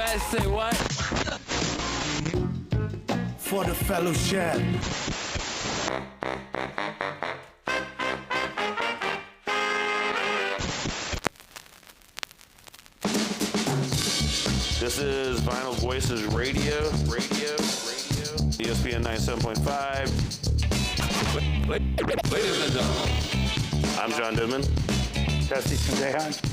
what? Say what? For the fellowship. This is Vinyl Voices Radio. ESPN 97.5. Ladies and gentlemen. I'm John Denman. Dusty Sandehan.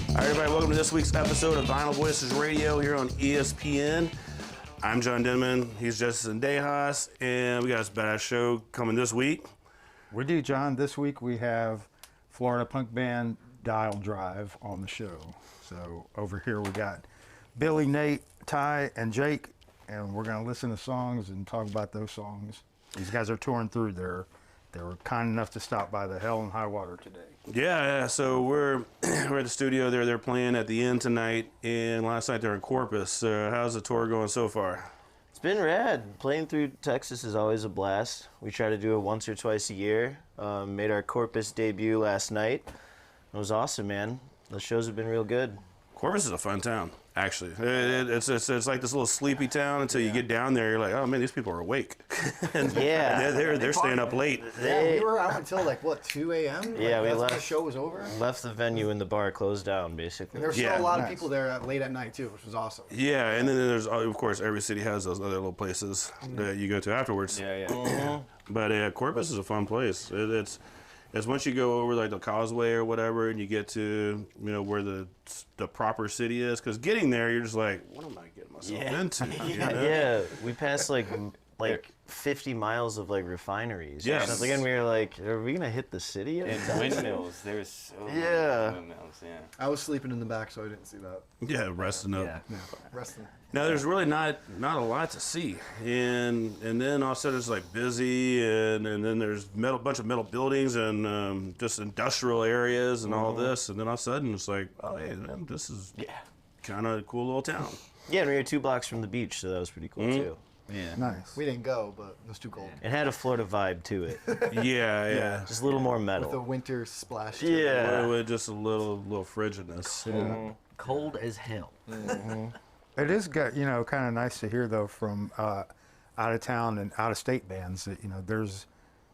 All right, everybody, welcome to this week's episode of Vinyl Voices Radio here on ESPN. I'm John Denman. He's Justice Sandejas, and we got a badass show coming this week. We do, John. This week we have Florida punk band Dial Drive on the show. So over here we got Billy, Nate, Ty, and Jake, and we're going to listen to songs and talk about those songs. These guys are touring through there. They were kind enough to stop by the Hell and High Water today. Yeah. So we're at the studio there. They're playing at the Inn tonight, and last night they're in Corpus. How's the tour going so far? It's been rad. Playing through Texas is always a blast. We try to do it once or twice a year. Made our Corpus debut last night. It was awesome, man. The shows have been real good. Corpus is a fun town, actually. It's like this little sleepy town until you get down there. You're like, oh man, these people are awake. And Yeah. they're staying up late. Yeah, we were out until like what, 2 a.m.? Yeah, we that's when left. the show was over. Left the venue and the bar closed down, basically. And there were still Yeah. a lot of Nice. people there late at night too, which was awesome. Yeah, and then there's, of course, every city has those other little places that you go to afterwards. Mm-hmm. But Corpus is a fun place. It's once you go over like the causeway or whatever, and you get to where the proper city is. Because getting there, you're just like, what am I getting myself into? you know? Yeah, we passed like 50 miles of like refineries. or Yes. something, and we were like, are we gonna hit the city? And windmills. There's so Yeah. many windmills, yeah. I was sleeping in the back, so I didn't see that. Yeah, resting up. Yeah. Resting. Now there's really not a lot to see, and then all of a sudden it's like busy, and then there's bunch of metal buildings and just industrial areas and all this, and then all of a sudden it's like, oh hey, man, this is kind of a cool little town. Yeah, and we were 2 blocks from the beach, so that was pretty cool too. Yeah. Nice. We didn't go, but it was too cold. It had a Florida vibe to it, Yeah. just a little more With the metal. winter splash. to it. Yeah. With just a little frigidness. Cold as hell. It is kind of nice to hear though from out of town and out of state bands that there's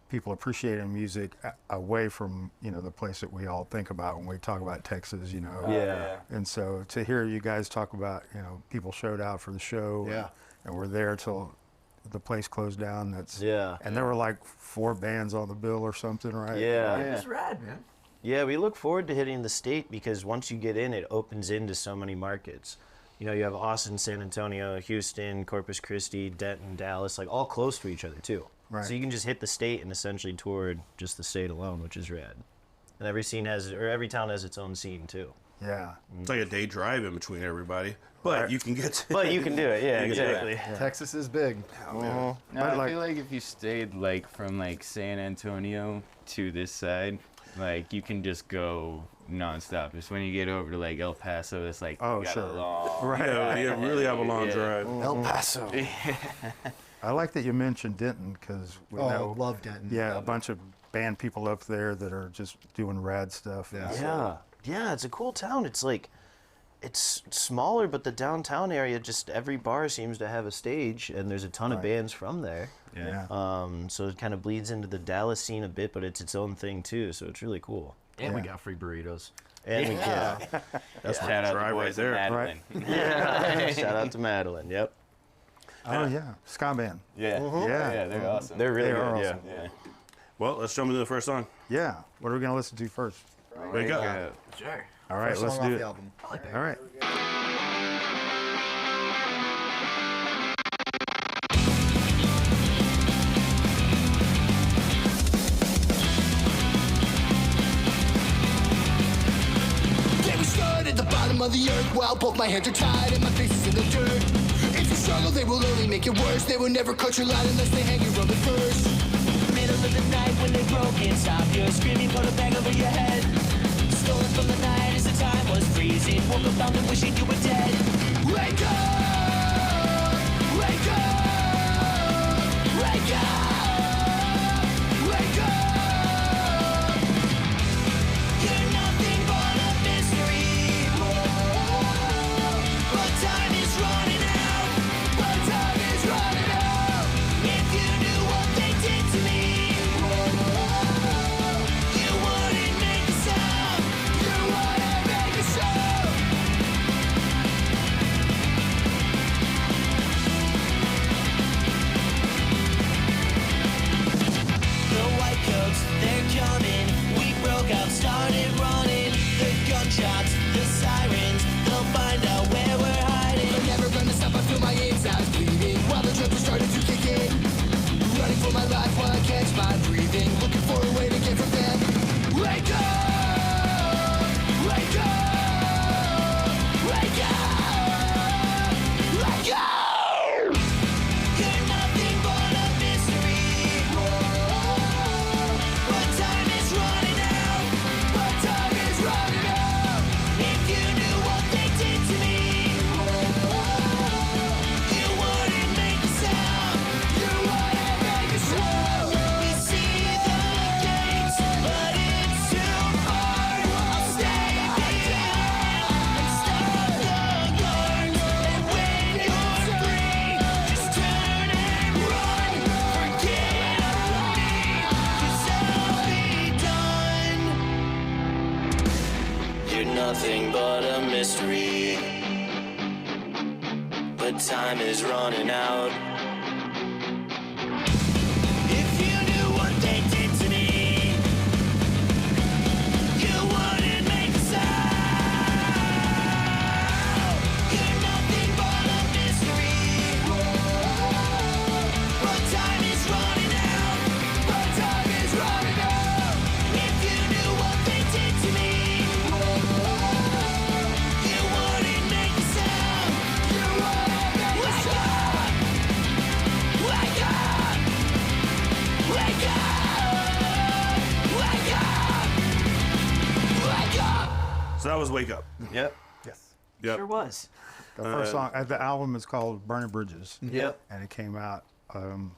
people appreciating music away from the place that we all think about when we talk about Texas. Yeah. And so to hear you guys talk about people showed out for the show. Yeah. And we're there till the place closed down. Yeah. And there were like 4 bands on the bill or something, right? Yeah. It's rad, man. Yeah, we look forward to hitting the state because once you get in, it opens into so many markets. You have Austin, San Antonio, Houston, Corpus Christi, Denton, Dallas, like all close to each other too. Right. So you can just hit the state and essentially tour just the state alone, which is rad. And every town has its own scene too. Yeah. It's like a day drive in between everybody, but you can get to But you can do it, yeah, You can do it. exactly. Texas is big. No, But I feel like if you stayed from San Antonio to this side, you can just go nonstop. It's when you get over to El Paso, it's like Oh, you got sure. a long Right. Yeah, you really have a long drive. El Paso. I like that you mentioned Denton because we Oh, know love Denton. a bunch of band people up there that are just doing rad stuff. Yeah. Yeah, it's a cool town. It's smaller, but the downtown area, just every bar seems to have a stage, and there's a ton of bands from there. Yeah. So it kind of bleeds into the Dallas scene a bit, but it's its own thing too. So it's really cool. And we got free burritos. And That's Shout out drive the right boys there. in Madeline. shout out to Madeline. Yep, Oh yeah, ska band. Yeah. Yeah. They're awesome. they're really They good. are Yeah. awesome. yeah. Well, let's jump into the first song. Yeah. What are we gonna listen to first? Wake up. Yeah. Sure. All right, First let's song do off it. the album. All right. Yeah, we stood at the bottom of the earth while both my hands are tied and my face is in the dirt. If you struggle, they will only make it worse. They will never cut your line unless they hang you from it first. Middle of the night when they broke in, stop. You're screaming, put a bag over your head. Stolen from the night as the time was freezing. Woke up found and wishing you were dead. Wake up! Wake up! Wake up! Wake up! You're not I've started running. The gunshots, the sirens, they'll find out where we're hiding. I'm never gonna stop, I feel my insides bleeding while the drugs are starting to kick in. Running for my life while I catch my breathing, looking for a way to get from them. Wake up! Wake up! Wake up! Wake up! You're nothing but a mystery. But time is running out. But time is running out. If you knew what they did to me, you wouldn't make a sound. You wouldn't make a sound. We see the gates, but it's too far. I'll stay behind and stop the guards. And when you're free, just turn and run. Forget about me, 'cause I'll be done. You're nothing but a mystery, but time is running out. If you knew what they did to me, you wouldn't make a sound. You're nothing but a mystery, but time is running out. But time is running out. If you knew what they did to me, you wouldn't make a sound. You wouldn't make a Wake sound. up! Wake up! Wake up! Wake up! Wake up! So that was Wake Up. Yep. Yes. Yep. Sure was. The first song, the album is called Burning Bridges. Yep. And it came out in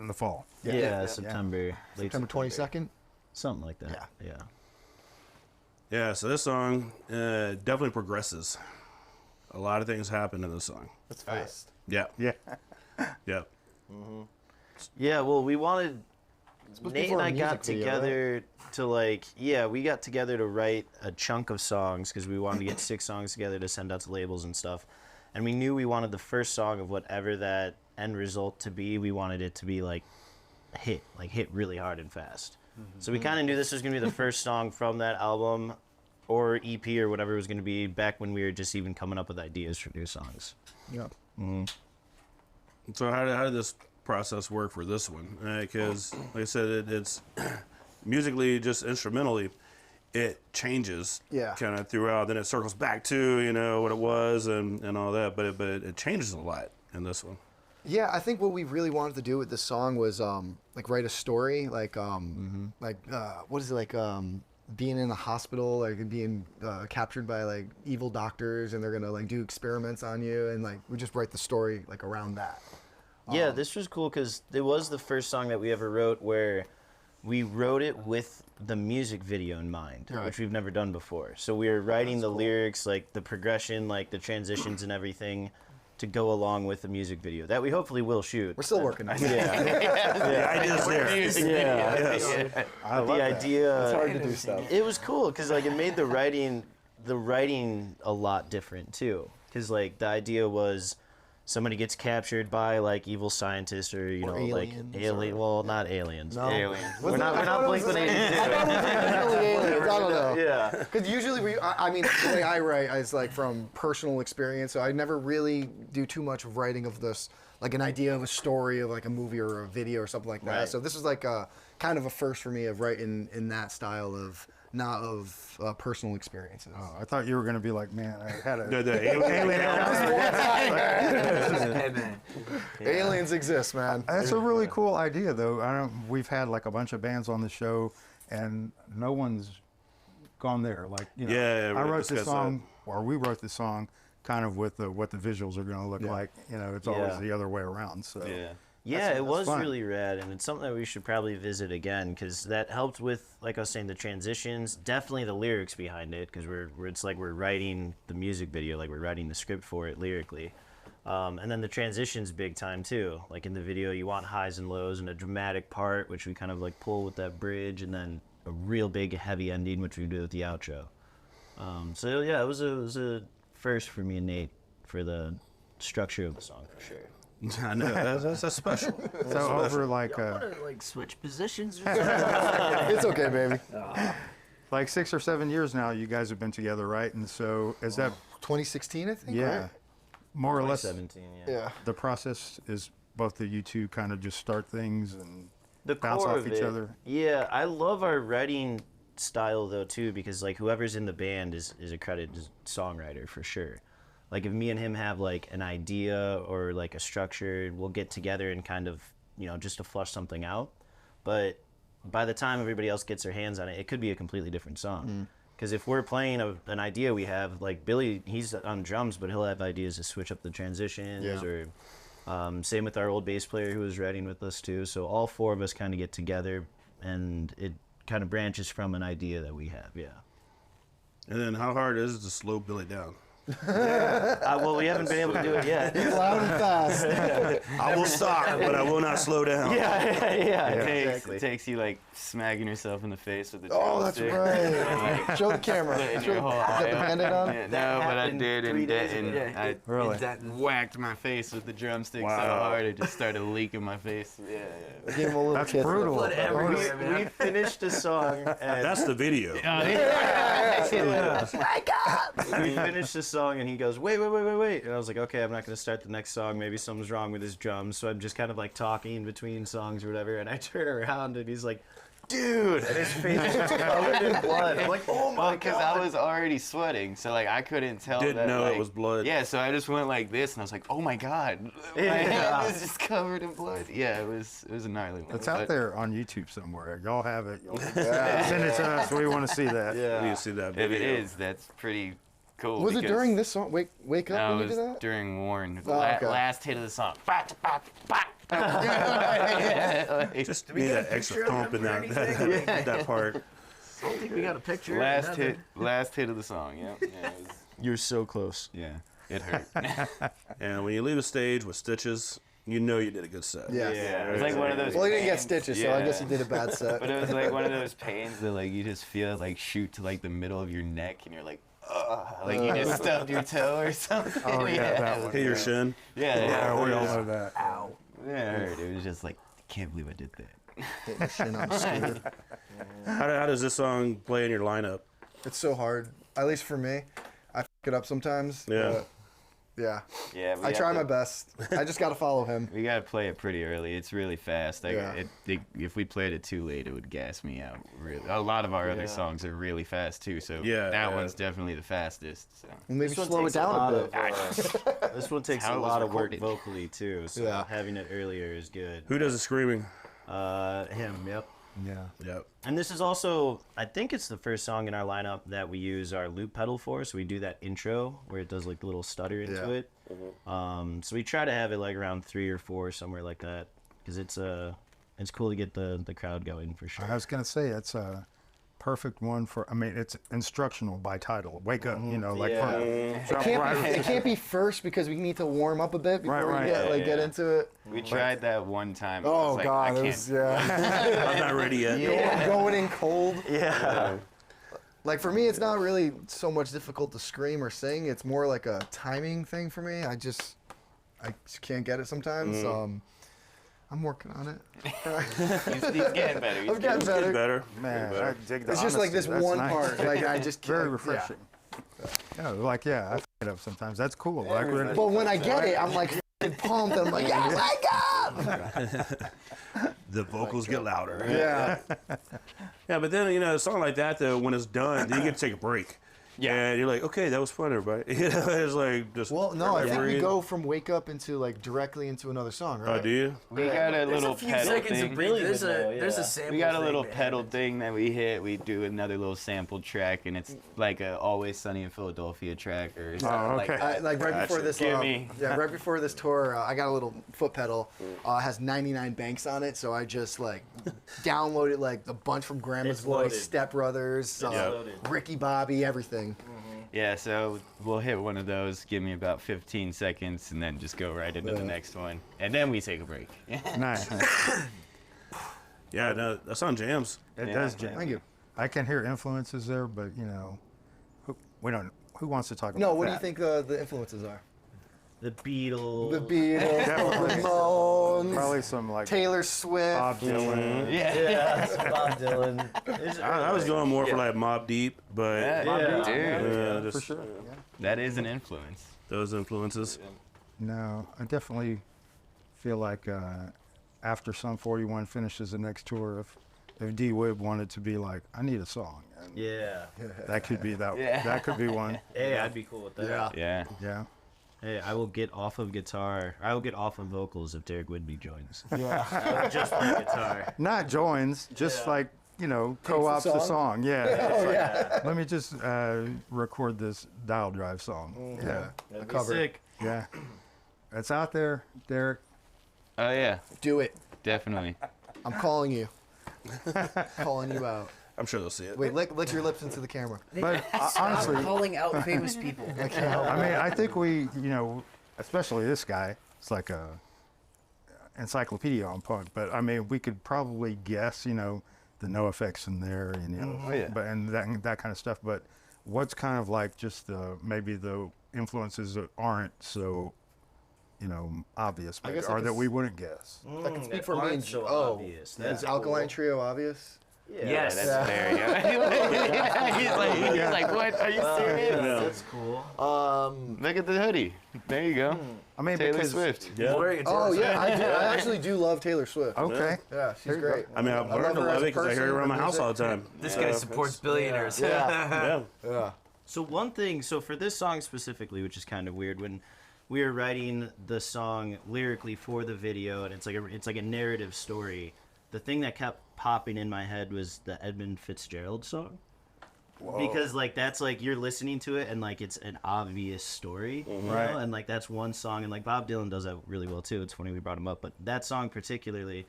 the fall. Yeah, September. Late September 22nd. Something like that. Yeah. Yeah. Yeah, so this song definitely progresses. A lot of things happen in this song. That's fast. Yeah. Yeah. Yeah. Yeah, well, we wanted. supposed to be Nate for and a I got music video, together to we got together to write a chunk of songs because we wanted to get 6 songs together to send out to labels and stuff. And we knew we wanted the first song of whatever that end result to be. We wanted it to be hit really hard and fast. So we kind of knew this was gonna be the first song from that album, or EP or whatever it was gonna be. Back when we were just even coming up with ideas for new songs. Yeah. So how did this process work for this one? Because like I said, it's musically, just instrumentally, it changes Yeah. kind of throughout. Then it circles back to what it was and all that. But it changes a lot in this one. Yeah, I think what we really wanted to do with this song was write a story, what is it, being in a hospital, being captured by evil doctors, and they're gonna do experiments on you, and we just write the story around that. Yeah, this was cool because it was the first song that we ever wrote where we wrote it with the music video in mind, Right. which we've never done before. So we were writing the lyrics, the progression, the transitions and everything to go along with the music video that we hopefully will shoot. We're still working on it. The idea's there. Yeah. I love The that. idea. It's hard to do stuff. It was cool because it made the writing a lot different too. Because the idea was somebody gets captured by evil scientists or aliens, alien. Well, not aliens. No. Aliens. Was We're it- not I thought it was- Blink-182. I thought it was definitely aliens. I don't know. Yeah. Because usually the way I write is from personal experience, so I never really do too much writing of this, an idea of a story of a movie or a video or something like that. Right. So this is a kind of a first for me of writing in that style of not of personal experiences. Oh, I thought you were going to be like, man, I had a The alien. Aliens exist, man. That's a really cool idea, though. We've had a bunch of bands on the show, and no one's gone there. Yeah, I we wrote this discussed song, or we wrote this song, kind of with what the visuals are going to look like. It's always Yeah. the other way around. So Yeah, it was fun. really rad, and it's something that we should probably visit again because that helped with, like I was saying, the transitions. Definitely the lyrics behind it because we're writing the music video, we're writing the script for it lyrically, and then the transitions big time too. In the video, you want highs and lows and a dramatic part, which we kind of pull with that bridge, and then a real big heavy ending, which we do with the outro. So yeah, it was a first for me and Nate for the structure of the song for sure. I know that's special. So over Wanna, switch positions or something? It's okay, baby. like 6 or 7 years now, you guys have been together, right? And so is that 2016, I think. yeah, Right? more or less 17, yeah. Yeah. the process is both of you two kind of just start things and The bounce core off of each it, other. Yeah, I love our writing style though too, because like whoever's in the band is a credited songwriter for sure. Like if me and him have like an idea or like a structure, we'll get together and kind of, just to flush something out. But by the time everybody else gets their hands on it, it could be a completely different song. Because if we're playing an idea we have, like Billy, he's on drums, but he'll have ideas to switch up the transitions Yeah. or same with our old bass player who was writing with us too. So all four of us kind of get together and it kind of branches from an idea that we have, yeah. And then how hard is it to slow Billy down? Well, we haven't been able to do it yet. Loud and fast. I will stop, but I will not slow down. It takes you like smacking yourself in the face with the Oh, that's drumstick. right. Show the camera. Putting Show your whole got the eye up. Band-Aid on? Yeah, no, but I happened did, 3 days and ago. Yeah. I Really? whacked my face with the drumstick so Wow. hard it just started leaking my face. Yeah, I gave him a little That's kiss. brutal. Blood everywhere, We man. finished a song and That's the video. we finished the song and he goes, wait. And I was like, okay, I'm not going to start the next song. Maybe something's wrong with his drums. So I'm just kind of like talking between songs or whatever. And I turn around and he's like, dude. And his face is covered in blood. I'm like, oh my because God. I was already sweating, so like I couldn't tell. Didn't that, know it like- was blood. Yeah, so I just went like this, and I was like, "Oh my God, my hand is just covered in blood." Yeah, it was a gnarly one. It's out but there on YouTube somewhere. Y'all have it. Y'all send it to us. We want to see that. You need to see that If video. it is, that's pretty cool. Was it because- during this song? Wake up No, when it you was did that? during Warren. Oh, okay. Last hit of the song. Just need that extra thump in that part. I don't think we got a picture. last nothing. hit of the song. Yeah, it was, You're so close. yeah, it hurt. And when you leave a stage with stitches, you know you did a good set. Yeah. Yeah, it was like one of those. Well, he didn't get pains. stitches, so I guess he Yeah. did a bad set. But it was like one of those pains that like you just feel it, like shoot to like the middle of your neck, and you're like, ugh, like you just stubbed your toe or something. Oh, yeah, that one. Hit your shin. Yeah, Yeah, we all yeah. know that. Yeah, it hurt. It was just like, I can't believe I did that. Hitting the shin on the scooter. How does this song play in your lineup? It's so hard. At least for me. I f it up sometimes. Yeah. but yeah. Yeah, we I have try to- my best. I just got to follow him. We gotta play it pretty early. It's really fast. Like, Yeah. if we played it too late, it would gas me out. Really, a lot of our other songs are really fast too. So Yeah, that yeah. one's definitely the fastest. So. Maybe This one slow it takes a down a lot bit. of, this one takes how a it was lot of work recorded. vocally too. So Yeah. having it earlier is good. Who does the screaming? Him, yep. Yeah. Yep. And this is also, I think it's the first song in our lineup that we use our loop pedal for. So we do that intro where it does like the little stutter into Yeah. it. So we try to have it like around 3 or 4, somewhere like that, because it's cool to get the crowd going for sure. I was gonna say it's a perfect one for. I mean, it's instructional by title. Wake up, you know, like Yeah. It can't be first because we need to warm up a bit before Right, we right. get into it. We tried that one time. I Oh was like, God, I it can't. was, yeah. I'm not ready yet. Going in cold. Yeah. Like for me, it's not really so much difficult to scream or sing. It's more like a timing thing for me. I just can't get it sometimes. I'm working on it. He's getting better. He's I'm getting better. Better. Man, I dig the It's just like honesty. this That's one nice. part. Like I just Very can't- refreshing. Yeah, like I f it up sometimes. That's cool. Like we're, But when I get it, I'm like f***ing pumped. I'm like, oh my God! The vocals get louder. Yeah. Yeah, but then, a song like that, though, when it's done, then you get to take a break. Yeah. And you're like, okay, that was fun, everybody. It's like just. Well, no, I think we breathe. go from wake up into like directly into another song, right? Oh, do you? We got a little few pedal seconds thing. of breathing. There's a sample. We got a thing little that pedal happens. thing that we hit. We do another little sample track, and it's like a Always Sunny in Philadelphia track or something like okay. that. Like right before Gotcha. this, Give me. yeah, right before this tour, I got a little foot pedal. Has 99 banks on it, so I just like downloaded like a bunch from Grandma's It's Boys, loaded. Step Brothers, loaded. Ricky Bobby, everything. Yeah, so we'll hit one of those, give me about 15 seconds, and then just go right into the next one. And then we take a break. nice. Yeah, no, that song jams. It Yeah. does jam. Thank you. I can hear influences there, but who wants to talk about No, what do you that? think the influences are? The Beatles. The Beatles, the Ramones, Probably some like Taylor Swift. Bob Dylan. Yeah, Bob Dylan. I was going more for like Mobb Deep, but Dude, yeah, For just sure. that is an influence. those influences. No, I definitely feel like after Sum 41 finishes the next tour, if D Wib wanted to be like, I need a song, and Yeah. that could be that. Yeah. That could be one. Hey, I'd be cool with that. Yeah. Yeah. Yeah. Hey, I will get off of guitar. I will get off of vocals if Derek Whitby joins. Yeah. Just play guitar. Not joins, just like co-ops the the song? song. Yeah. Oh yeah. Let me just record this Dial Drive song. Yeah. A cover. Sick. Yeah. It's out there, Derek. Oh yeah, Do it. definitely. I'm calling you. Calling you out. I'm sure they'll see it. Wait, lick your lips into the camera. But honestly, calling out famous people. I can't help I mean, I think we, especially this guy, it's like a encyclopedia on punk. But I mean, we could probably guess, the NoFX in there, and Oh, yeah. but and that kind of stuff. But what's kind of like just maybe the influences that aren't so, obvious, I guess or I that can we wouldn't guess. I can speak for me Aren't and so oh, obvious. is That's Alkaline cool. Trio obvious? Yes. That's fair. Yeah. he's like, what? Are you serious? That's cool. Look at the hoodie. There you go. I mean, Taylor because Swift. Yeah. Oh yeah, I do. I actually do love Taylor Swift. okay, Yeah, she's There you go. great. I mean, I've I learned to love her love as it a because I hear person, it around my her house music. all the time. This guy supports billionaires. Yeah. Yeah. Yeah. So one thing, for this song specifically, which is kind of weird, when we were writing the song lyrically for the video, and it's like a narrative story. The thing that kept popping in my head was the Edmund Fitzgerald song. Because that's you're listening to it and it's an obvious story, Right. And that's one song, and Bob Dylan does that really well too. It's funny we brought him up, but that song particularly,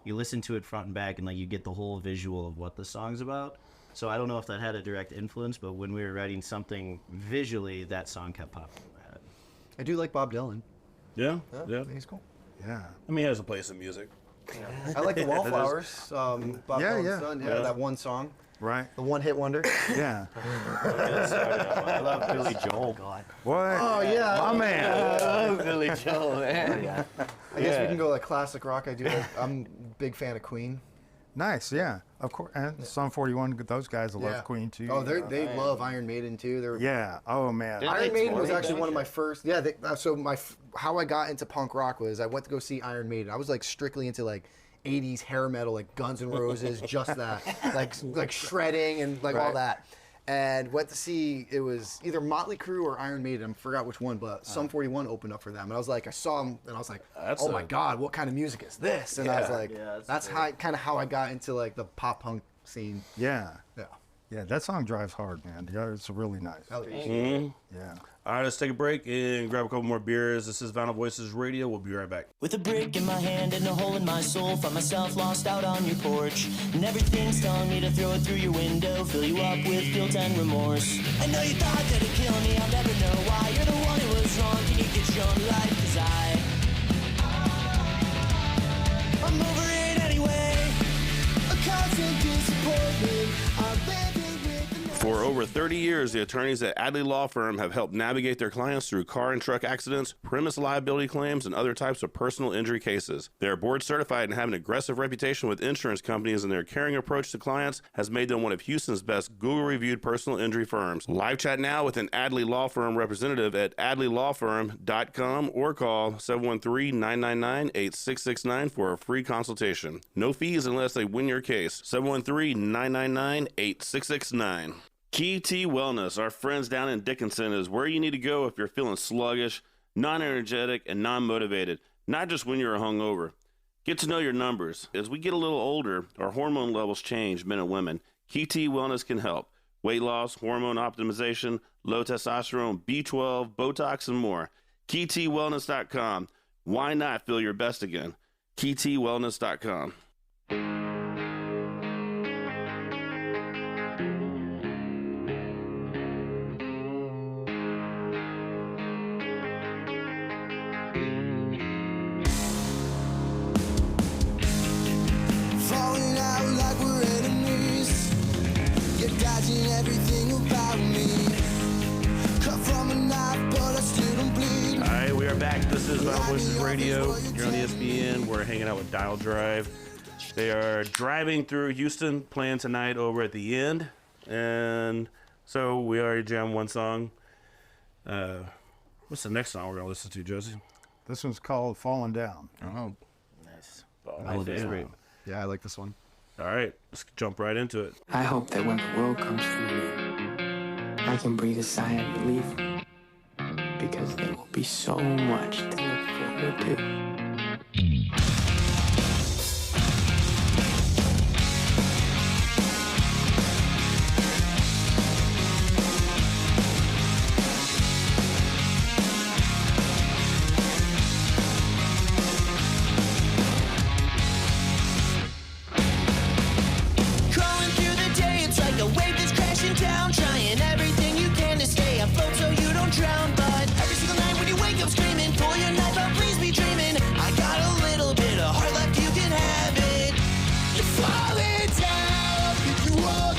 you listen to it front and back, and you get the whole visual of what the song's about. So I don't know if that had a direct influence, but when we were writing something visually, that song kept popping in my head. I do like Bob Dylan. Yeah. Yeah. He's cool. yeah. I mean, he has a place in music. I like the Wallflowers. Bob Yeah, Dylan's yeah. son. Yeah, that one song, Right. the one-hit wonder. Yeah. I love Billy Joel. What? Oh yeah. My man. Billy Joel, man. I guess we can go classic rock. I'm a big fan of Queen. Nice. Yeah. Of course. And Sum 41. Those guys love Yeah. Queen too. Oh, they love Iron Maiden too. They're Yeah. Oh man. Did- Iron like Maiden was 20, actually don't one of you? my first. Yeah. So how I got into punk rock was I went to go see Iron Maiden. I was strictly into 80s hair metal, like Guns N' Roses, just that, like shredding and all Right. that. And went to see, it was either Motley Crue or Iron Maiden. I forgot which one, but Sum 41 opened up for them. And I was I saw them, and I was like, That's oh a- my God, what kind of music is this? And I was like, Yeah, that's kind of how I got into the pop punk scene. Yeah. Yeah. Yeah. That song drives hard, man. Yeah, it's really nice. Hell yeah. Mm-hmm. Yeah. All right, let's take a break and grab a couple more beers. This is Vinyl Voices Radio. We'll be right back. With a brick in my hand and a hole in my soul, find myself lost out on your porch. And everything's telling me to throw it through your window, fill you up with guilt and remorse. I know you thought that it'd kill me, I'll never know why. You're the one who was wrong, can you get your own life? 'Cause I'm over it anyway. A constant disappointment. I'm living with the For over 30 years, the attorneys at Adley Law Firm have helped navigate their clients through car and truck accidents, premise liability claims, and other types of personal injury cases. They are board certified and have an aggressive reputation with insurance companies, and their caring approach to clients has made them one of Houston's best Google-reviewed personal injury firms. Live chat now with an Adley Law Firm representative at adleylawfirm.com or call 713-999-8669 for a free consultation. No fees unless they win your case. 713-999-8669. Key T Wellness, our friends down in Dickinson, is where you need to go if you're feeling sluggish, non-energetic, and non-motivated, not just when you're hungover. Get to know your numbers. As we get a little older, our hormone levels change, men and women. Key T Wellness can help. Weight loss, hormone optimization, low testosterone, B12, Botox, and more. KeyTWellness.com. Why not feel your best again? KeyTWellness.com. Falling out like we're enemies. You're dodging everything about me. Cut from a knife, but I still don't bleed. All right, we are back This is Vital Voices Radio. You're on ESPN. We're hanging out with Dial Drive. They are driving through Houston, playing tonight over at the end. And so we already jammed one song. What's the next song we're going to listen to, Josie? This one's called Falling Down. Oh, Nice. my favorite. Yeah, I like this one. All right, let's jump right into it. I hope that when the world comes to an end, I can breathe a sigh of relief, because there will be so much to look forward to. Crawling through the day, it's like a wave that's crashing down. Trying everything you can to stay afloat so you don't drown. But every single night when you wake up screaming, pull your knife out, please be dreaming. I got a little bit of heart left, you can have it. You're falling down, pick you up.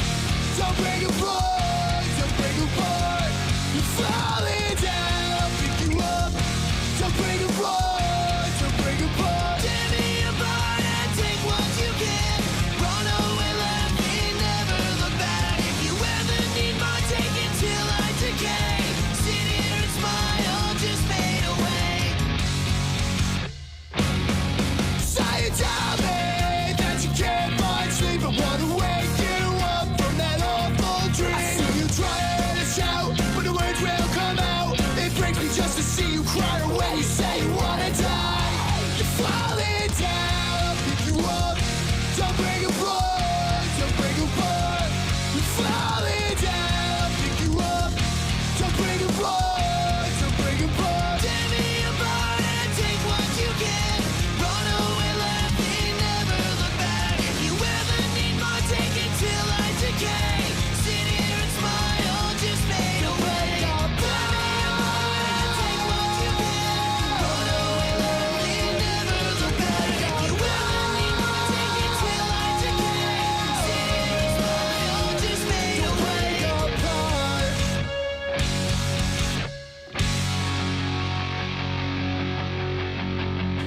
Don't break apart, don't break apart. You're falling down, pick you up. Don't break apart, don't break apart. Tear me apart and take what you can. Run away laughing, never look back. If you ever need more, take it till I decay. Sit here and smile, just fade away. Science tell me that you can't find sleep. I wanna wake you up from that awful dream. I see you trying to shout, but the words will come out. It breaks me just to see you cry when you say you wanna die. You're falling down, pick you up. Don't break apart, don't break apart. You're falling down, pick you up. Don't break apart, don't break apart. Tear me apart and take what you can. Run away laughing, never look back. If you ever need more, take it till I decay. Sit here and smile, just fade away. Tear me apart and take what you can. Run away laughing, never look back. If you ever need more, take it till I decay. Sit here and smile, just fade away.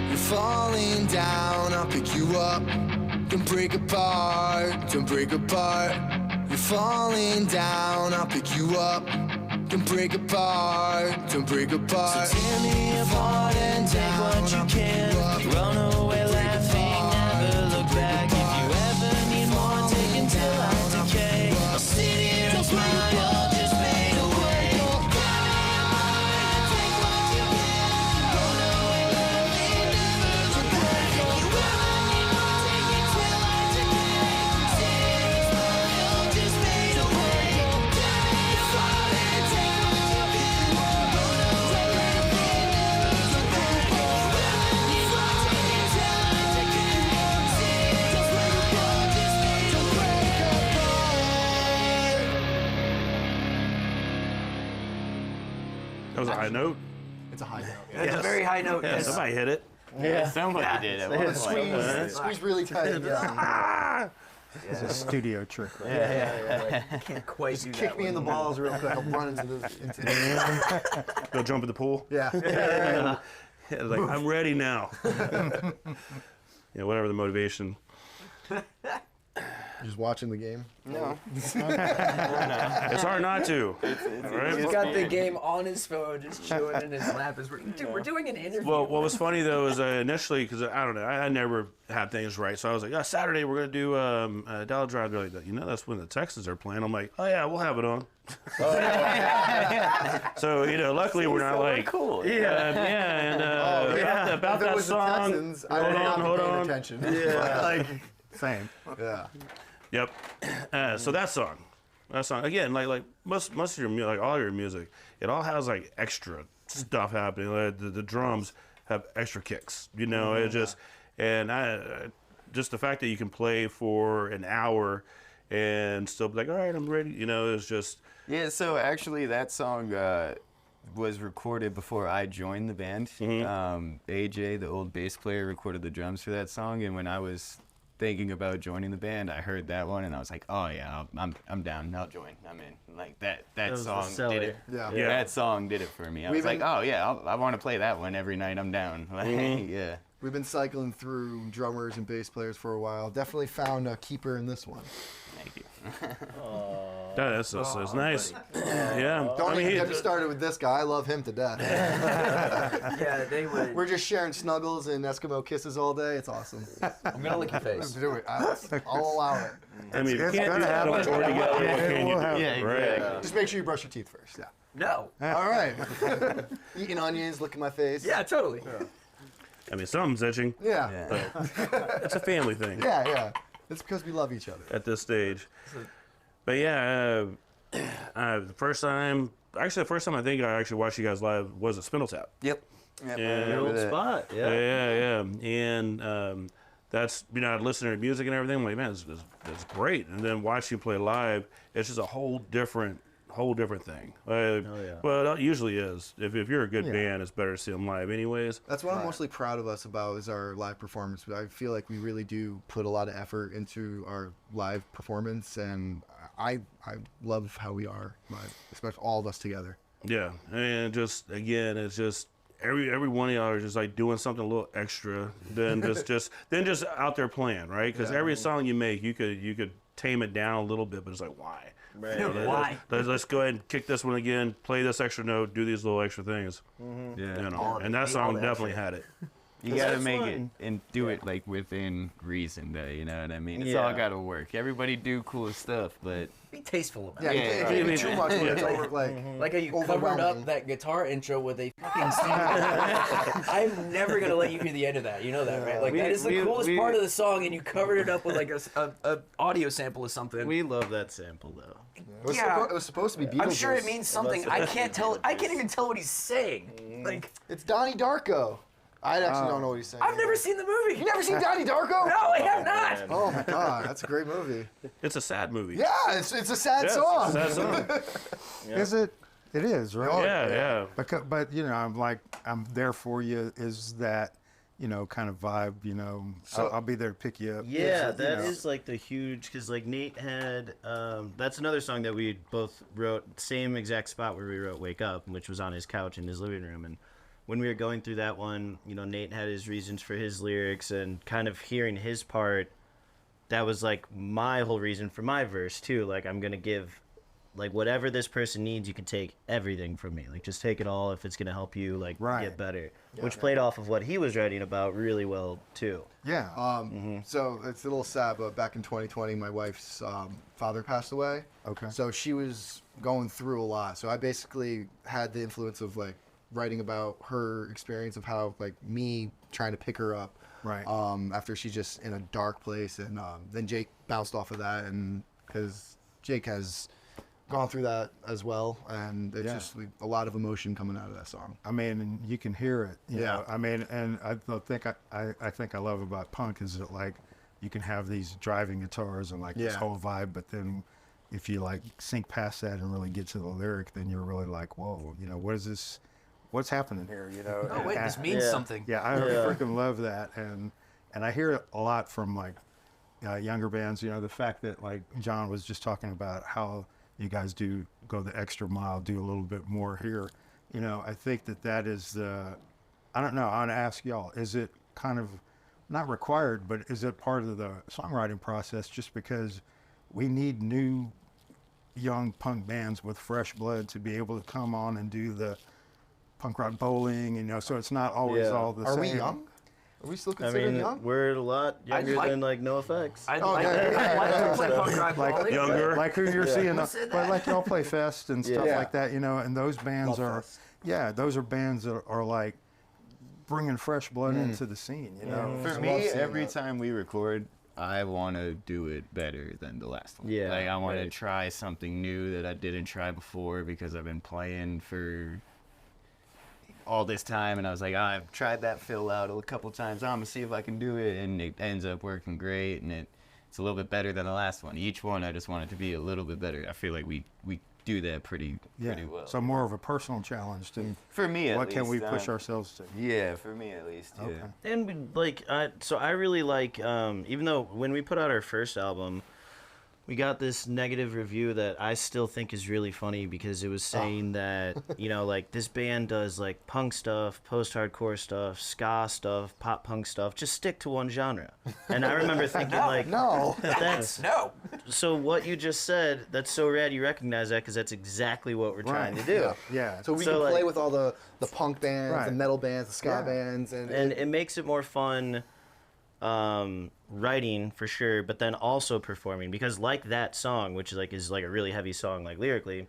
You're falling down, I'll pick you up. Don't break apart, don't break apart. You're falling down, I'll pick you up. Don't break apart, don't break apart. So tear me apart and take what you can. Run away laughing, never look back. If you ever need more, take until I decay. I'll sit here and smile, just fade away. Tear me apart and take what you can. Run away laughing, never look back. If you ever need more, take it till I decay. Sit here and smile, just fade away. Tear me apart and take what you can. Run away laughing, never look back. If you ever need more, take it till I decay. Sit here and smile, just fade away. That was a high note. It's a high note. It's a very high note. Yeah, Yes. somebody hit it. Yeah, somebody did it. One Squeeze, squeeze really tight. Yeah. It's a studio trick. Right? Can't quite do Kick that me in the one. balls real quick. I'll run into the. Go jump in the pool. Yeah. Yeah, like, I'm ready now. Yeah, whatever the motivation. Just watching the game. No. It's hard not to. Right? He's got the game on his phone, just chilling in his lap. As we're doing an interview. Well, what was funny though is initially, because I don't know, I never had things right, so I was like, yeah, Saturday we're gonna do Dollar Drive. They're like, you know, that's when the Texans are playing. I'm like, oh yeah, we'll have it on. So you know, luckily we're not like, cool. yeah, and yeah, about If it that was the song. Texans, I would not be hold paying on. attention. Yeah, like, Same. Yeah. yep. So that song again, like most of your music, like all your music, it all has like extra stuff happening. Like the drums have extra kicks, you know. It just just the fact that you can play for an hour and still be like, all right, I'm ready. You know, it's just Yeah, so actually that song was recorded before I joined the band. AJ, the old bass player, recorded the drums for that song, and when I was thinking about joining the band, I heard that one and I was like, oh yeah, I'm down. I'll join. I'm in. Like that was the song seller. did it. Yeah. Yeah. That song did it for me. I was like, oh yeah, I want to play that one every night. I'm down. Like, yeah. We've been cycling through drummers and bass players for a while. Definitely found a keeper in this one. Thank you. That's nice. Yeah. Don't I mean, even get me started with this guy. I love him to death. Yeah, they would. We're just sharing snuggles and Eskimo kisses all day. It's awesome. I'm gonna lick your face. Do it. I'll allow it. I mean, if you It's can't gonna do that happen. or together, what can you will do? happen. Yeah, Right. exactly. Just make sure you brush your teeth first. Yeah. No. All right. Eating onions, licking my face. Yeah, totally. I mean, something's itching. Yeah. It's a family thing Yeah. It's because we love each other. at this stage. But yeah, the first time I think I actually watched you guys live was at Spindle Tap. Yep. Yeah. Your old spot. Yeah. Yeah. And that's, I'd listen to music and everything. I'm like, man, it's great. And then watching you play live, it's just a whole different thing. yeah. Well, it usually is. If you're a good Yeah. band, it's better to see them live anyways. That's what I'm mostly proud of us about is our live performance. I feel like we really do put a lot of effort into our live performance, and I love how we are live, especially all of us together. Yeah, and just again, it's just every one of y'all are just like doing something a little extra than just out there playing, right? Because every song you make, you could tame it down a little bit, but it's like why? Right. Why? Let's go ahead and kick this one again, play this extra note, do these little extra things. Yeah. And that song definitely had it. You gotta that's make fun. it and do it like within reason, though. You know what I mean? It's Yeah. all gotta work. Everybody do cool stuff, but Be tasteful about Yeah, it. if you do too much, it's over, like Like how you covered overwhelming. up that guitar intro with a fucking sample. I'm never gonna let you hear the end of that. You know that, right? Like that is the coolest part of the song, and you covered it up with like a audio sample of something. We love that sample though. it was supposed to be Beetlejuice. I'm sure it means something. I can't tell. I can't even tell what he's saying. Like It's Donnie Darko. I actually don't know what he's saying. I've never seen the movie. You never seen Donnie Darko? No, I have not. Oh my god, that's a great movie. It's a sad movie. Yeah, it's a sad Yeah, song. it's a sad song. Is it? It is, right? Yeah. But I'm there for you. Is that, kind of vibe? I'll be there to pick you up. Yeah, It's, that is like the huge, because like Nate had, that's another song that we both wrote, same exact spot where we wrote Wake Up, which was on his couch in his living room. And when we were going through that one, Nate had his reasons for his lyrics, and kind of hearing his part, that was like my whole reason for my verse too. Like, I'm going to give, like, whatever this person needs, you can take everything from me. Like, just take it all if it's going to help you, like, Right. get better. Which played off of what he was writing about really well too. Yeah. So it's a little sad, but back in 2020, my wife's father passed away. Okay. So she was going through a lot. So I basically had the influence of like writing about her experience of how like me trying to pick her up. Right. After she's just in a dark place, and then Jake bounced off of that, and because Jake has gone through that as well, and it's just a lot of emotion coming out of that song. I mean, and you can hear it. You Yeah. know? I mean, and I think I love about punk is that like you can have these driving guitars and like this Yeah. whole vibe, but then if you like sink past that and really get to the lyric, then you're really like, whoa, what is this? What's happening here? Oh wait, this means something. Yeah, I freaking love that, and I hear it a lot from like younger bands. The fact that like John was just talking about how you guys do go the extra mile, do a little bit more here. I think that is the. I don't know. I want to ask y'all: is it kind of not required, but is it part of the songwriting process? Just because we need new, young punk bands with fresh blood to be able to come on and do the punk rock bowling, so it's not always all the Are same. we young? Are we still I considered mean, young? we're a lot younger like- than like NoFX. I'd like to play punk rock Like bowling. Younger. Like who you're seeing, Who said but that? like y'all play fest and stuff Yeah. like that, and those bands Love are, those are bands that are like bringing fresh blood into the scene, for I love me, seeing every that. time we record, I want to do it better than the last one. Yeah, Like, I want to right. try something new that I didn't try before because I've been playing for all this time, and I was like, I've tried that fill out a couple times. I'm gonna see if I can do it, and it ends up working great, and it's a little bit better than the last one. Each one, I just want it to be a little bit better. I feel like we do that pretty well. So more of a personal challenge than For me, at what least. can we push ourselves to? Yeah, for me at least. Yeah. Okay. And like, so I really like, even though when we put out our first album, we got this negative review that I still think is really funny because it was saying that, you know, like this band does like punk stuff, post-hardcore stuff, ska stuff, pop punk stuff. Just stick to one genre. And I remember thinking No. that's No. so what you just said. That's so rad. You recognize that because that's exactly what we're trying to do. Yeah. So we So, can like- play with all the punk bands, Right. the metal bands, the ska Yeah. bands, and And it makes it more fun writing for sure, but then also performing because like that song, which is like a really heavy song, like lyrically,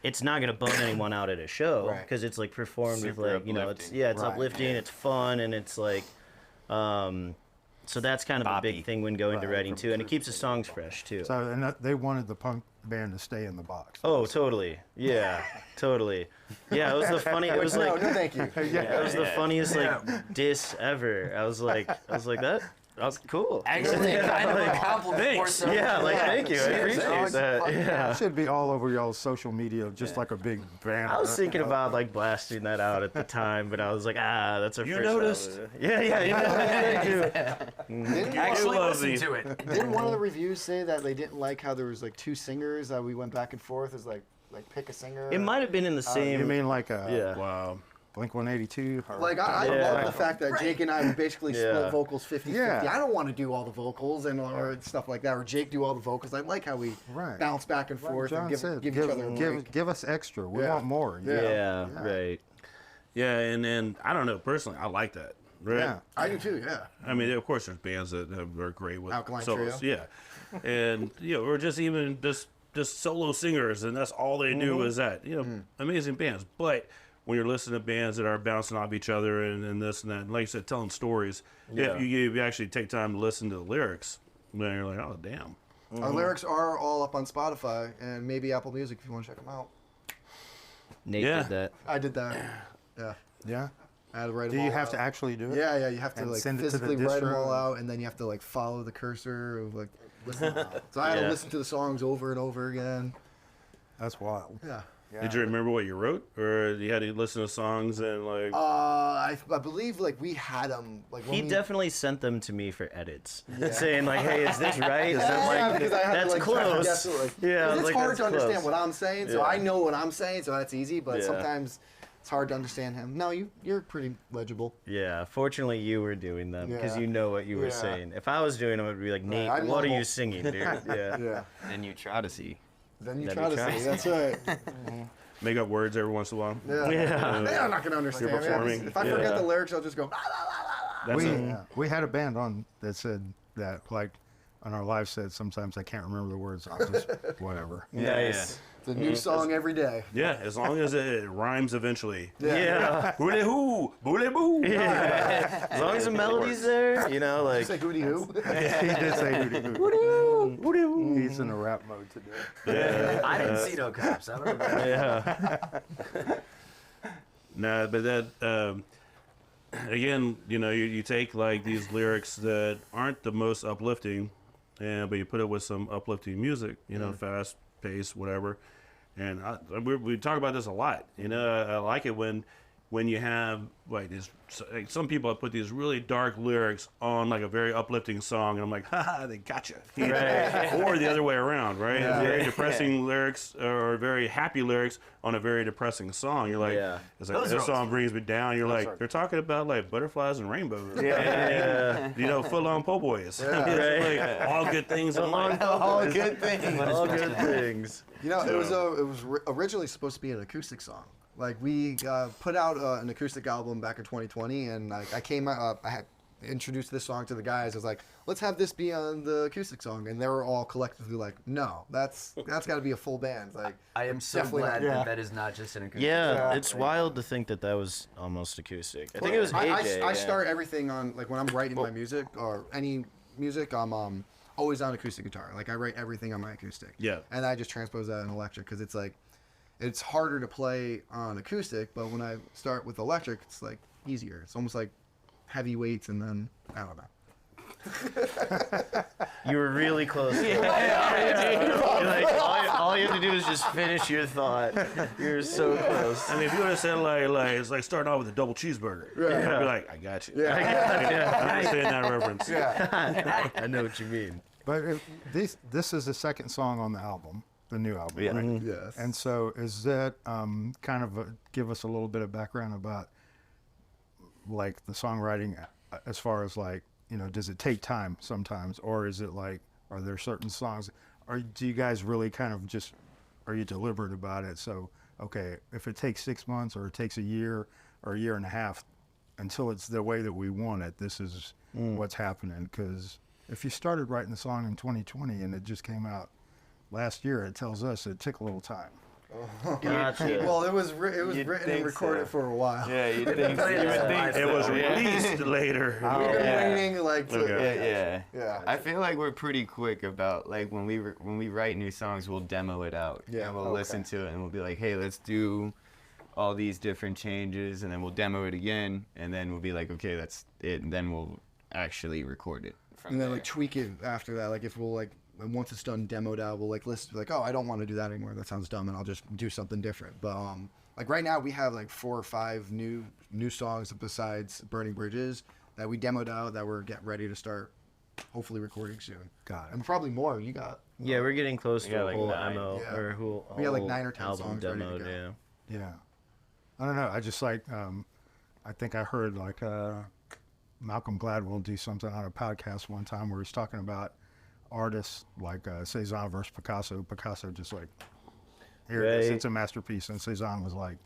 it's not gonna bum anyone out at a show Right. because it's like performed with Super like it's uplifting. it's Right. uplifting, it's fun, and it's like so that's kind of a Boppy. big thing when going to writing too, and it keeps the songs fresh too. So and they wanted the punk band to stay in the box. Oh, totally. Yeah, totally. Yeah, it was the funny. It was no, like no, thank you. it was the funniest like diss ever. I was like that. That's cool. Actually, kind of a compliment more so. Yeah, like thank you. I appreciate that. Yeah. It should be all over y'all's social media, just like a big banner. I was thinking about like blasting that out at the time, but I was like, that's our You first noticed? album. Yeah, you know. Actually, love listen these. to it. Didn't one of the reviews say that they didn't like how there was like two singers that we went back and forth as like pick a singer? It might have been in the same. You mean like Yeah. Wow. Blink 182? Or, Like I Yeah. love the fact that Jake and I basically Yeah. split vocals 50-50. Yeah. I don't want to do all the vocals and or stuff like that, or Jake do all the vocals. I like how we Right. bounce back and forth John and said, give each other a break. give us extra. We Yeah. want more. Yeah, right. Yeah, and I don't know personally, I like that. Right? Yeah. I do too. Yeah. I mean, of course, there's bands that are great with Alkaline solos. Trio. Yeah, and or just even just solo singers, and that's all they do is that. Amazing bands. But when you're listening to bands that are bouncing off each other and this and that, and like you said, telling stories, Yeah. if you actually take time to listen to the lyrics, then you're like, oh damn. Our lyrics are all up on Spotify and maybe Apple Music if you want to check them out. Nate Yeah. did that. I did that. Yeah. Yeah. I had to write Do them you all have out. to actually do it? Yeah, you have to And like send it to the physically write them distro? all out, and then you have to like follow the cursor of like listen. So I had to Yeah. listen to the songs over and over again. That's wild. Yeah. Did you remember what you wrote, or you had to listen to songs and like? I believe like we had them like when He we, definitely sent them to me for edits, saying like, "Hey, is this right? Is that yeah, like because I had that's to, like, try to close?" guess it, like, Yeah, I was it's like, hard "That's to understand close." what I'm saying, so Yeah. I know what I'm saying, so that's easy. But Yeah. sometimes it's hard to understand him. No, you're pretty legible. Yeah, fortunately you were doing them because Yeah. you know what you were Yeah. saying. If I was doing them, it would be like, Nate, I what are mumble. you singing, dude? Yeah. Yeah. And you try to see. Then you Then try you to try. say that's right. Make up words every once in a while. Yeah. Yeah. They're not gonna understand. You're performing. If I Yeah. forget the lyrics, I'll just go. "Ah, la, la, la, la." That's it. We had a band on that said that, like, on our live set, sometimes I can't remember the words. I'll just, whatever. Nice. It's a new song every day. Yeah, as long as it rhymes eventually. Yeah. Boole hoo, boole boo. As long as the melody's there, you know, like. Say hooty hoo. He did say hooty hoo. He's in a rap mode today. I didn't see no cops. I don't know. About Yeah. Nah, but that again, you take like these lyrics that aren't the most uplifting, but you put it with some uplifting music, fast pace, whatever. And we talk about this a lot. I like it when you have like this. Like some people have put these really dark lyrics on like a very uplifting song, and I'm like, haha, they gotcha. Or the other way around, right? Very depressing lyrics or very happy lyrics on a very depressing song. You're like, Yeah. it's like this song brings me down. You're like, they're talking about like butterflies and rainbows. Yeah. Full on po' boys. Like, all good things in life. All good things. All good things. You know, it was originally supposed to be an acoustic song. Like we put out an acoustic album back in 2020, and I came out. I had introduced this song to the guys. I was like, let's have this be on the acoustic song, and they were all collectively like, no, that's got to be a full band. Like I am so Definitely glad not. that that is not just an acoustic. Yeah, Yeah. it's wild to think that was almost acoustic. I think it was I AJ. yeah. start everything on like when I'm writing my music or any music, I'm always on acoustic guitar. Like I write everything on my acoustic. Yeah. And I just transpose that in electric because it's like it's harder to play on acoustic, but when I start with electric, it's like easier. It's almost like heavy weights, and then I don't know. You were really close. You're like, all you have to do is just finish your thought. You're so close. I mean, if you would have said like it's like starting off with a double cheeseburger, I'd be like, I got you. Yeah. I understand that reference. Yeah. I know what you mean. But this is the second song on the album, the new album, Yeah. right? Yes. And so is that kind of give us a little bit of background about like the songwriting as far as like, does it take time sometimes, or is it like, are there certain songs, or do you guys really kind of just, are you deliberate about it? So, okay, if it takes 6 months or it takes a year or a year and a half until it's the way that we want it, this is what's happening. Because if you started writing the song in 2020 and it just came out last year, it tells us it took a little time. Gotcha. Well, it was written You'd and think recorded so. for a while. Yeah, you'd think so. It was released later. We've been Yeah. waiting like to, Okay. yeah. I feel like we're pretty quick about like when we writ new songs, we'll demo it out. Yeah. And we'll listen to it and we'll be like, hey, let's do all these different changes, and then we'll demo it again, and then we'll be like, okay, that's it, and then we'll actually record it. From And then there. like tweak it after that. Like if we'll like once it's done demoed out, we'll like list like, oh, I don't want to do that anymore. That sounds dumb, and I'll just do something different. But like right now we have like 4 or 5 new songs besides Burning Bridges that we demoed out that we're getting ready to start hopefully recording soon. Got it. And probably more. You got Yeah, we're getting close We to got a like whole 9. MO Yeah. or whole We got like whole 9 or 10 album songs ready to demoed. go. Yeah. Yeah. I don't know. I just like, I think I heard like Malcolm Gladwell do something on a podcast one time where he's talking about artists like Cezanne versus Picasso. Picasso just like, here it is, Right. it's a masterpiece. And Cezanne was like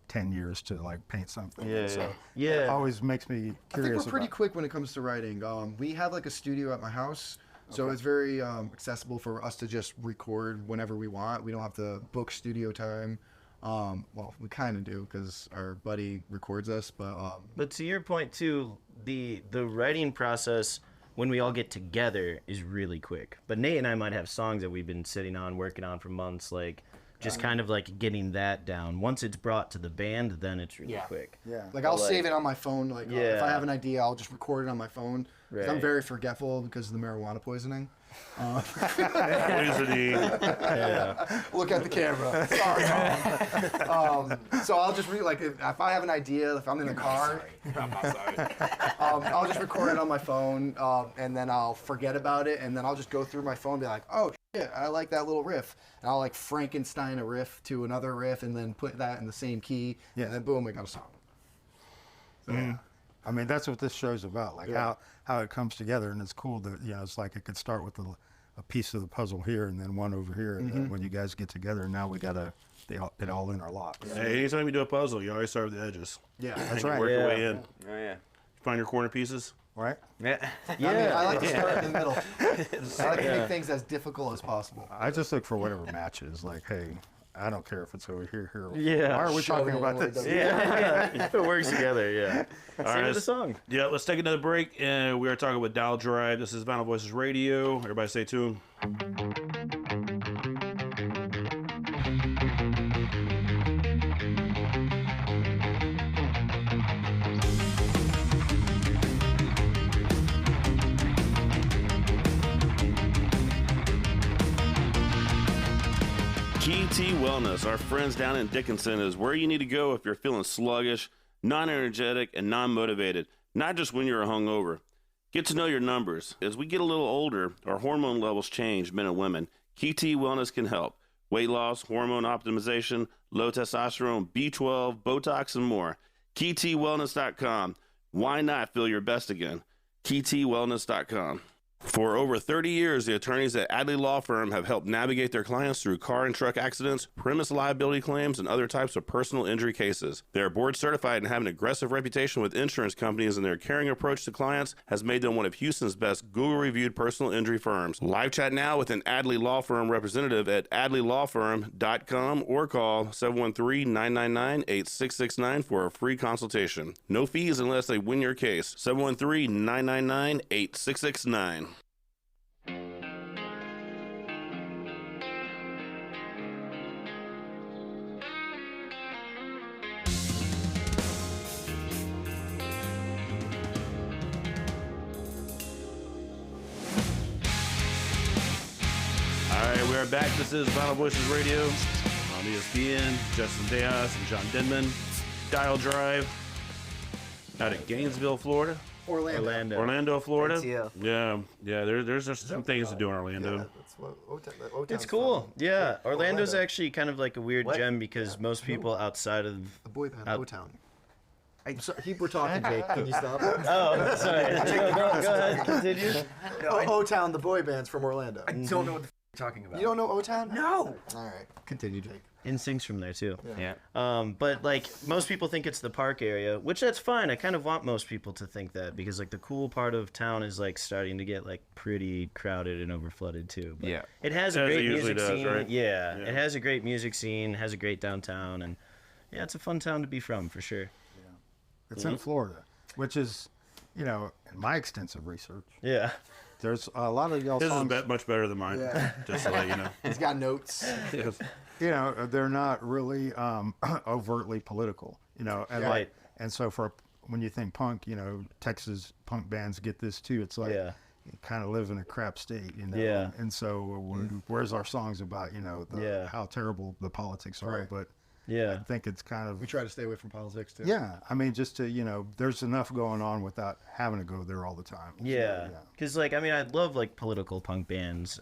10 years to like paint something. Yeah, So Yeah. it always makes me I think curious we're pretty about quick when it comes to writing. We have like a studio at my house, so it's very accessible for us to just record whenever we want. We don't have to book studio time. Well, we kind of do because our buddy records us, but But to your point too, the writing process when we all get together is really quick. But Nate and I might have songs that we've been sitting on, working on for months, like just kind of like getting that down. Once it's brought to the band, then it's really quick. yeah. like I'll like- save it on my phone. Like if I Yeah. have an idea, I'll just record it on my phone. 'Cause I'm Right. very forgetful because of the marijuana poisoning. Poisoning. Look at the camera. Sorry. So I'll just like if I have an idea, if I'm in the car, I'll just record it on my phone, and then I'll forget about it, and then I'll just go through my phone and be like, oh shit, I like that little riff, and I'll like Frankenstein a riff to another riff, and then put that in the same key, Yeah. and then boom, we got a song. I mean, that's what this show's about, like how it comes together. And it's cool that, it's like it could start with a piece of the puzzle here and then one over here. And then when you guys get together, now we got it all interlocks. Hey, anytime you do a puzzle, you always start with the edges. Yeah, That's You right. work your Yeah. way in. Oh yeah. Find your corner pieces. Right? Yeah. I mean, I like to start in the middle. I like to Yeah. make things as difficult as possible. I just look for whatever matches. Like, hey, I don't care if it's over here. Yeah. Why are we Shove talking it about in this? where it Yeah. If it works together, yeah. Same with the let's- song. Yeah, let's take another break. And we are talking with Dial Drive. This is Vinyl Voices Radio. Everybody stay tuned. KT Wellness, our friends down in Dickinson, is where you need to go if you're feeling sluggish, non-energetic, and non-motivated, not just when you're hungover. Get to know your numbers. As we get a little older, our hormone levels change, men and women. KT Wellness can help. Weight loss, hormone optimization, low testosterone, B12, Botox, and more. KTWellness.com. Why not feel your best again? KTWellness.com. For over 30 years, the attorneys at Adley Law Firm have helped navigate their clients through car and truck accidents, premise liability claims, and other types of personal injury cases. They are board certified and have an aggressive reputation with insurance companies, and their caring approach to clients has made them one of Houston's best Google-reviewed personal injury firms. Live chat now with an Adley Law Firm representative at adleylawfirm.com or call 713-999-8669 for a free consultation. No fees unless they win your case. 713-999-8669. All right, we are back. This is Vinyl Voices Radio on ESPN. Justin Dejas and John Denman. Dial Drive out at Gainesville, Florida. Orlando, Florida. ATL. Yeah. There's just some things to do in Orlando. That's what O-Town's It's cool. from. Yeah, Orlando's Orlando. actually kind of like a weird gem because most people outside of The boy band O-Town. I- We're talking, Jake. Can you stop? oh, sorry. go ahead, continue. O-Town, the boy band's from Orlando. I don't know what the you're talking about. You don't know O-Town? No. All right, continue, Jake. NSYNC's from there too. Yeah. But like most people think it's the park area, which that's fine. I kind of want most people to think that because like the cool part of town is like starting to get like pretty crowded and overflooded too. But Yeah. it has a As it great usually music does, scene. right? Yeah, it has a great music scene. Has a great downtown, and yeah, it's a fun town to be from for sure. It's in Florida, which is, you know, in my extensive research, Yeah. there's a lot of y'all His is songs. much better than mine. Yeah. Just to let you know. He's got notes. Yes. You know, they're not really overtly political. You know, and Right. like, and so for when you think punk, you know, Texas punk bands get this too. It's like Yeah. you kind of live in a crap state, you know. Yeah. And so where's our songs about, you know, how terrible the politics are? Right. But Yeah. I think it's kind of We try to stay away from politics too. yeah. I mean, just to, you know, there's enough going on without having to go there all the time. So, Yeah, because like I mean I love like political punk bands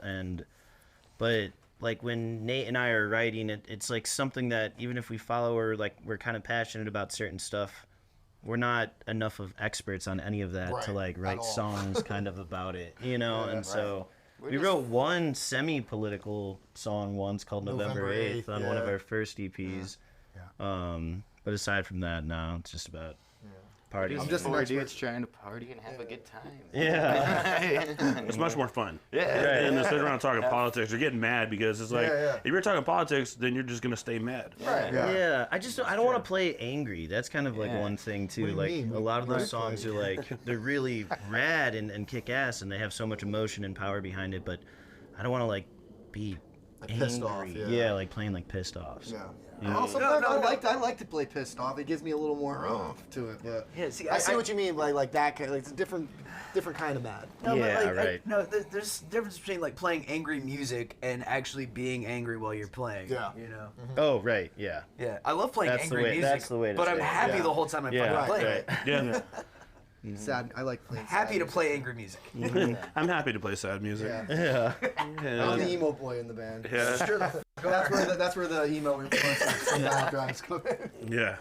but like when Nate and I are writing it, it's like something that even if we follow or like we're kind of passionate about certain stuff, we're not enough of experts on any of that to Right, like at write all. songs kind of about it, you know. And right. so We're we just- wrote one semi-political song once called November 8th on one of yeah. our first EPs. But aside from that, no, it's just about parties. I'm just an Four expert. dudes trying to party and have a good time. yeah. It's much more fun. Yeah. And to sit around talking politics, you're getting mad because it's like, Yeah. if you're talking politics, then you're just going to stay mad. Right. Yeah, I don't want to play angry. That's kind of like Yeah. one thing too. What do you Like mean? a lot of those Right. songs are like they're really rad and kick ass, and they have so much emotion and power behind it. But I don't want to like be angry. pissed off, yeah. Like playing like pissed off. Yeah. You know? Also, I like to play pissed off. It gives me a little more oomph to it. But Yeah, see, I see what you mean by like that kind. Like it's a different kind of mad. No, Yeah, but, like, right. no, there's a difference between like playing angry music and actually being angry while you're playing. Yeah. You know. Oh right, yeah. Yeah, I love playing That's the angry way- music. that's the way to but say I'm it, happy yeah. the whole time I'm Yeah, fucking playing right. it. Yeah. Sad. I like playing. Happy sad to play angry music. I'm happy to play sad music. Yeah. Yeah. I'm the emo boy in the band. Yeah. That's where the emo influences from Dial Drives come in. Yeah.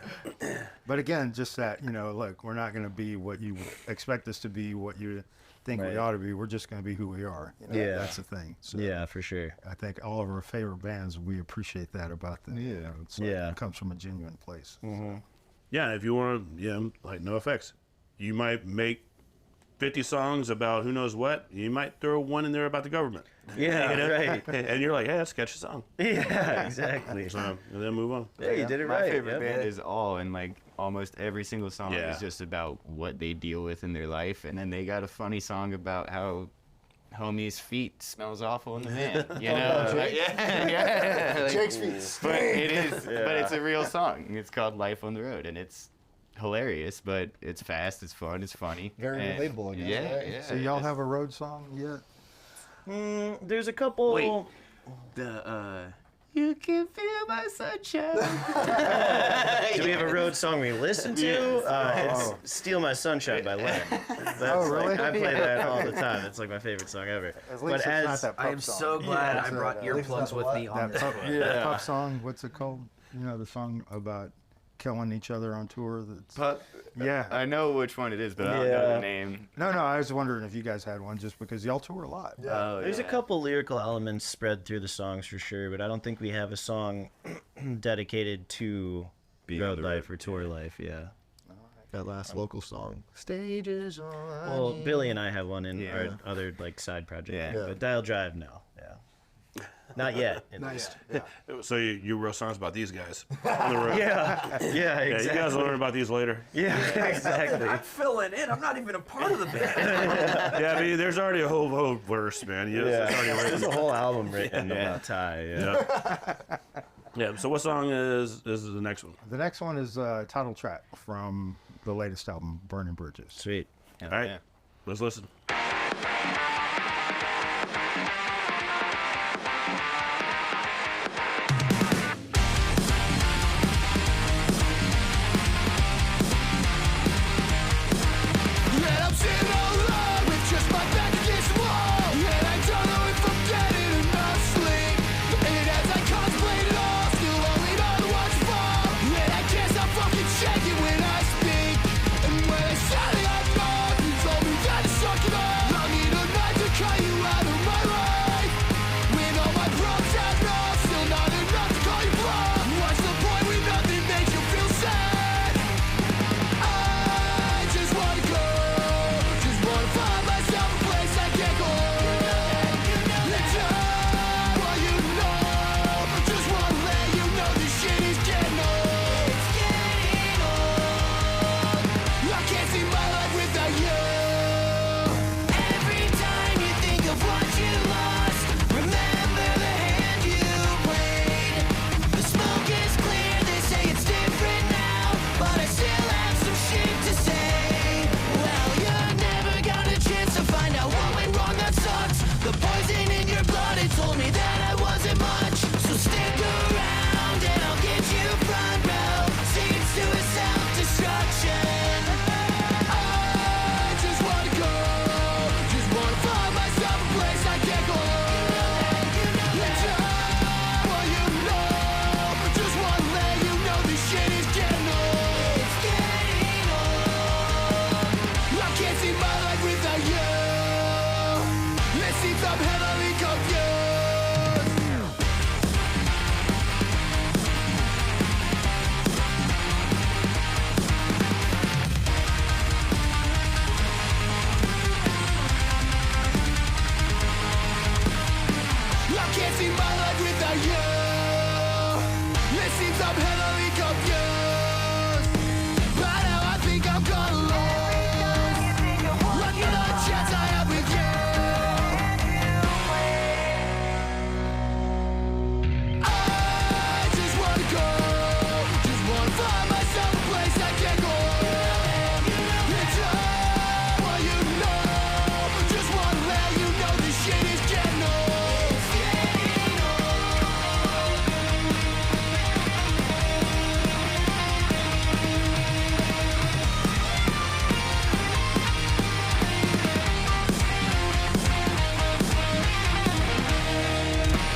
But again, just that, you know, look, we're not going to be what you expect us to be, what you think we Right. ought to be. We're just going to be who we are. You know? Yeah. That's the thing. So Yeah, for sure. I think all of our favorite bands, we appreciate that about them. You know, it's like, Yeah. it comes from a genuine place. Yeah, if you want to, like NoFX, you might make 50 songs about who knows what. You might throw one in there about the government. Yeah, You know? right. And you're like, hey, that's a catchy song. Yeah, exactly. So, and then move on. Yeah, you did it My right. favorite yep. band is All, and like almost every single song Yeah. is just about what they deal with in their life, and then they got a funny song about how homie's feet smells awful in the van. You know? Jake? yeah. Like, Jake's feet but stink. it is, but it's a real song. It's called Life on the Road, and it's hilarious, but it's fast, it's fun, it's funny. Very and- relatable, I guess, Yeah, right? yeah. So y'all have a road song yet? There's a couple. Wait. The You can feel my sunshine. Do we have a road song we listen to? It's "Steal My Sunshine" by Len. That's really? Like, I play that all the time. It's like my favorite song ever. At But least it's as not that I pup am song. so glad I it's brought at least earplugs that's with what- me on That this. pup, that pup song, what's it called? You know, the song about killing each other on tour? That's, But yeah. I know which one it is, but I don't know Yeah. the name. No, I was wondering if you guys had one just because y'all tour a lot. Oh, there's a yeah. couple lyrical elements spread through the songs for sure, but I don't think we have a song dedicated to Being road on the life or tour life. Yeah. That last local song. Stages on. Well, Billy and I have one in Yeah. our other like side project, Yeah. but Dial Drive, no. Yeah. Not yet. at Nice. least. So you wrote songs about these guys on the road. Yeah. Yeah. Yeah, Exactly. you guys will learn about these later. Yeah. Exactly. I'm filling in. I'm not even a part of the band. Yeah, I mean, there's already a whole verse, man. It's already There's written. a whole album written about Ty. Yeah. Yeah. Yeah. So what song is the next one? The next one is a title track from the latest album, Burning Bridges. Sweet. All right, Yeah. let's listen. I'm heavily confused. But now I think I'm gonna lose. Lucky the chance I have with you. I just wanna go. Just wanna find myself a place I can go. It's all what you know. Just wanna let you know this shit is getting old.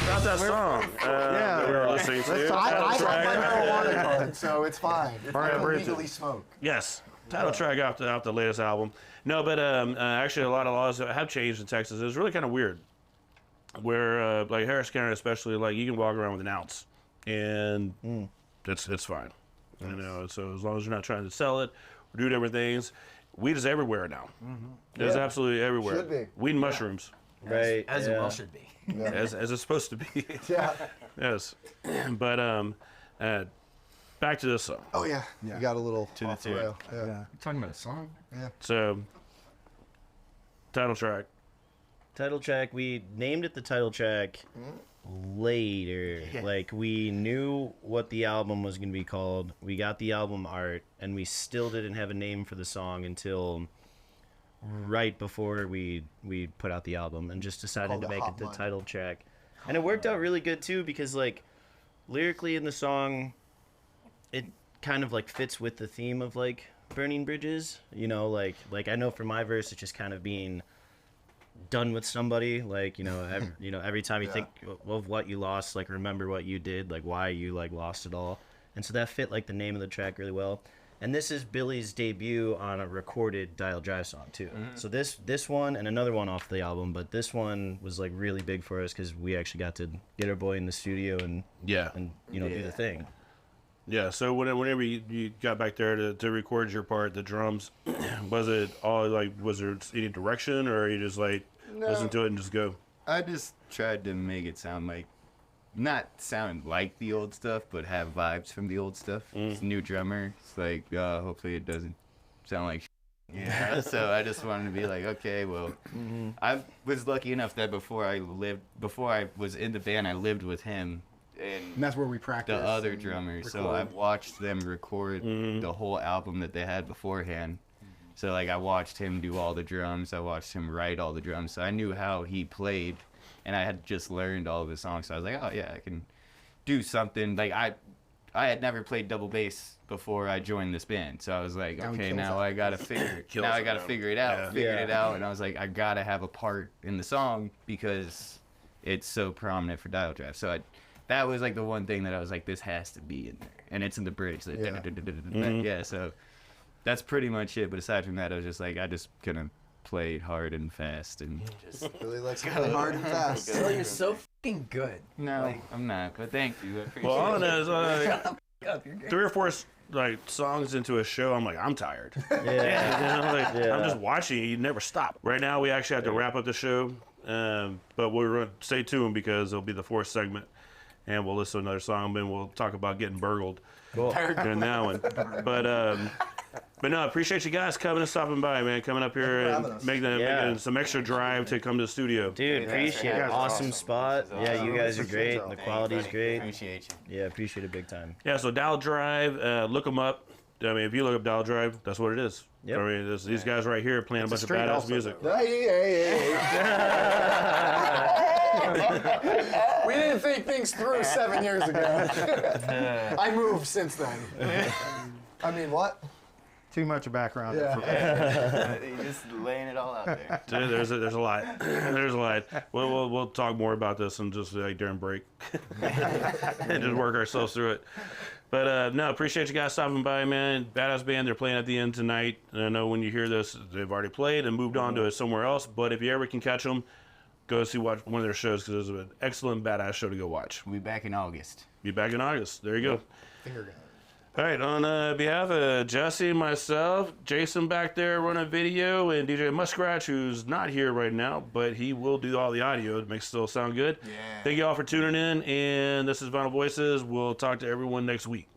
About that song. Yeah. We were listening to. I Title have track. my marijuana card, so it's fine. All right, I can Bridget. legally smoke. Yes. Title track off the latest album. No, but actually a lot of laws have changed in Texas. It's really kind of weird. Where like Harris County especially, like you can walk around with an ounce and it's fine. You know, so as long as you're not trying to sell it or do different things, weed is everywhere now. It's absolutely everywhere. Should be. Weed and mushrooms, Right. As it well should be. as it's supposed to be. Yeah. Yes. But back to this song. Oh yeah. You got a little To the off the tune. rail. Yeah. Yeah. Talking about a song? So title track. Title track, we named it the title track later. Like, we knew what the album was going to be called. We got the album art, and we still didn't have a name for the song until right before we put out the album, and just decided Called to it make Hot it the Mud. title track. And it worked out really good, too, because, like, lyrically in the song, it kind of, like, fits with the theme of, like, burning bridges. You know, like I know for my verse, it's just kind of being done with somebody, like, every time you think of what you lost, like, remember what you did, like, why you, like, lost it all. And so that fit, like, the name of the track really well. And this is Billy's debut on a recorded Dial Drive song too. So this one and another one off the album, but this one was, like, really big for us because we actually got to get our boy in the studio and Yeah. do the thing. Yeah, so whenever you got back there to record your part, the drums, was it all like, was there any direction, or you just like listen to it and just go? I just tried to make it sound like, not sound like the old stuff, but have vibes from the old stuff. It's a new drummer. It's like, hopefully it doesn't sound like yeah. So I just wanted to be like, okay, well, I was lucky enough that before I was in the band, I lived with him. And that's where we The practice. other drummer, so I watched them record the whole album that they had beforehand. So, like, I watched him do all the drums, I watched him write all the drums, so I knew how he played, and I had just learned all of his songs, so I was like, oh yeah, I can do something. Like, I had never played double bass before I joined this band, so I was like, Now he okay, kills now that. I gotta figure it out. Figured it out, and I was like, I gotta have a part in the song because it's so prominent for Dial Drive. So that was, like, the one thing that I was like, this has to be in there. And it's in the bridge. Like, yeah, so that's pretty much it. But aside from that, I was just like, I just kind of played hard and fast. And just Really likes to play hard and fast. Still, you're so fucking good. no, I'm not. But thank you. I appreciate Well, all I it. know is Up, you're great. 3 or 4 like songs into a show, I'm like, I'm tired. Yeah. I'm just watching. You never stop. Right now, we actually have to wrap up the show, but we're going to stay tuned because it'll be the 4th segment. And we'll listen to another song, and we'll talk about getting burgled during that one. But no, I appreciate you guys coming and stopping by, man. Coming up here and making some extra drive to come to the studio. Dude, appreciate it. Awesome spot. Yeah, you guys are great. The quality's great. Appreciate you. Yeah, appreciate it big time. Yeah, so Dial Drive, look them up. I mean, if you look up Dial Drive, that's what it is. Yep. I mean, these guys right here playing a bunch of badass music. We didn't think things through 7 years ago. I moved since then. I mean, what? Too much background. Yeah. You're just laying it all out there. Dude, there's a lot. There's a lot. We'll talk more about this and just like during break, and just work ourselves through it. But no, appreciate you guys stopping by, man. Badass band, they're playing at the end tonight. And I know when you hear this, they've already played and moved on to somewhere else. But if you ever can catch them, go watch one of their shows because it's an excellent badass show to go watch. We'll be back in August. Be back in August. There you go. Finger gun. All right, on behalf of Jesse, myself, Jason back there running video, and DJ Muskrat, who's not here right now, but he will do all the audio to make it still sound good. Yeah. Thank you all for tuning in, and this is Vinyl Voices. We'll talk to everyone next week.